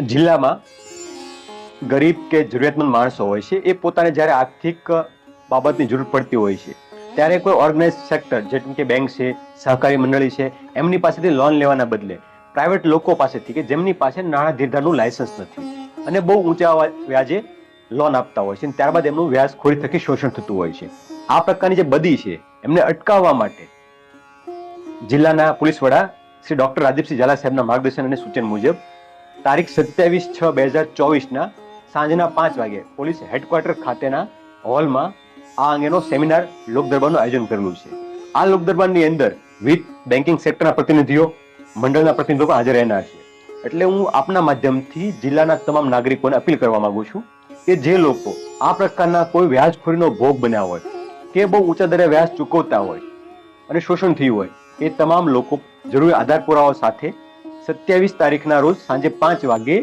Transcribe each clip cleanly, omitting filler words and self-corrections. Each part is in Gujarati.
જિલ્લામાં ગરીબ કે જરૂરિયાતમંદ માણસો હોય છે, એ પોતાને જ્યારે આર્થિક બાબતની જરૂર પડતી હોય છે ત્યારે કોઈ ઓર્ગેનાઇઝ સેક્ટર જેમ કે બેંક છે, સહકારી મંડળી છે, એમની પાસેથી લોન લેવાના બદલે પ્રાઇવેટ લોકો પાસેથી કે જેમની પાસે નાણાં ધીરધારનું લાયસન્સ નથી અને બહુ ઊંચા વ્યાજે લોન આપતા હોય છે, ત્યારબાદ એમનું વ્યાજખોરી થકી શોષણ થતું હોય છે. આ પ્રકારની જે બદી છે એમને અટકાવવા માટે જિલ્લાના પોલીસ વડા શ્રી ડોક્ટર રાજદીપસિંહ ઝાલા સાહેબના માર્ગદર્શન અને સૂચન મુજબ તારીખ 27/6/2024 સાંજના 5 વાગે પોલીસ હેડક્વાર્ટર ખાતેના હોલમાં આ અંગેનો સેમિનાર લોકદરબારનું આયોજન કરેલું છે. આ લોકદરબારની અંદર વિવિધ બેન્કિંગ સેક્ટરના પ્રતિનિધિઓ, મંડળના પ્રતિનિધિઓ પણ હાજર રહેનાર છે. એટલે હું આપના માધ્યમથી જિલ્લાના તમામ નાગરિકોને અપીલ કરવા માંગુ છું કે જે લોકો આ પ્રકારના કોઈ વ્યાજખોરીનો ભોગ બન્યા હોય કે બહુ ઊંચા દરે વ્યાજ ચૂકવતા હોય અને શોષણ થયું હોય, એ તમામ લોકો જરૂરી આધાર પુરાવાઓ સાથે 27 તારીખના રોજ સાંજે 5 વાગે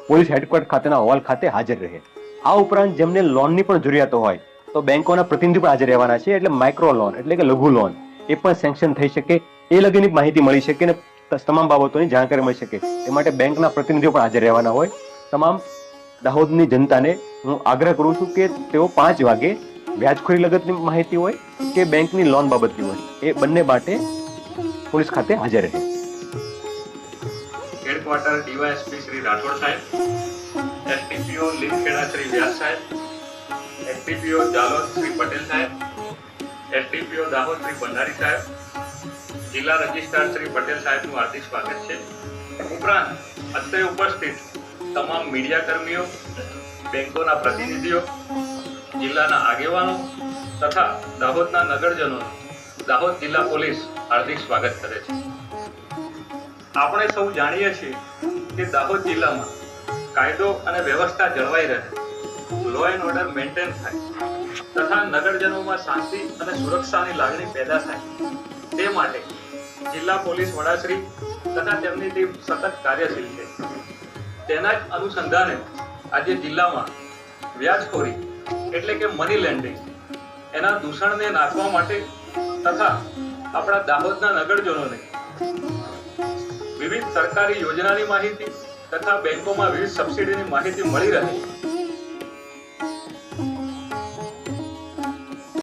પોલીસ હેડક્વાર્ટર ખાતેના હોલ ખાતે હાજર રહે. આ ઉપરાંત જેમને લોનની પણ જરૂરિયાતો હોય તો બેંકોના પ્રતિનિધિ પણ હાજર રહેવાના છે. એટલે માઇક્રો લોન એટલે કે લઘુ લોન એ પણ સેન્કશન થઈ શકે, એ લગીની માહિતી મળી શકે અને તમામ બાબતોની જાણકારી મળી શકે એ માટે બેંકના પ્રતિનિધિઓ પણ હાજર રહેવાના હોય. તમામ દાહોદની જનતાને હું આગ્રહ કરું છું કે તેઓ 5 વાગે વ્યાજખોરી લગતની માહિતી હોય કે બેંકની લોન બાબતની હોય એ બંને માટે પોલીસ ખાતે હાજર રહે. હેડક્વાર્ટર ડીવાયએસપી શ્રી રાઠોડ સાહેબ, એસટીપીઓ લીમખેડા શ્રી વ્યાસ સાહેબ, એસટીપીઓ જાલોદ શ્રી પટેલ સાહેબ, એસટીપીઓ દાહોદ શ્રી ભંડારી સાહેબ, જિલ્લા રજિસ્ટ્રાર શ્રી પટેલ સાહેબનું હાર્દિક સ્વાગત છે. ઉપરાંત અત્રે ઉપસ્થિત તમામ મીડિયા કર્મીઓ, બેંકોના પ્રતિનિધિઓ, જિલ્લાના આગેવાનો તથા દાહોદના નગરજનોનું દાહોદ જિલ્લા પોલીસ હાર્દિક સ્વાગત કરે છે. આપણે સૌ જાણીએ છીએ કે દાહોદ જિલ્લામાં કાયદો અને વ્યવસ્થા જળવાઈ રહે, લો એન્ડ ઓર્ડર મેન્ટેન થાય તથા નગરજનોમાં શાંતિ અને સુરક્ષાની લાગણી પેદા થાય, તે માટે જિલ્લા પોલીસ વડાશ્રી તથા તેમની ટીમ સતત કાર્યશીલ છે. તેના જ અનુસંધાને આજે જિલ્લામાં વ્યાજખોરી એટલે કે મની લેન્ડિંગ એના દૂષણને નાથવા માટે તથા આપણા દાહોદના નગરજનોને વિવિધ સરકારી યોજનાની માહિતી તથા બેંકોમાં વિવિધ સબસિડીની માહિતી મળી રહે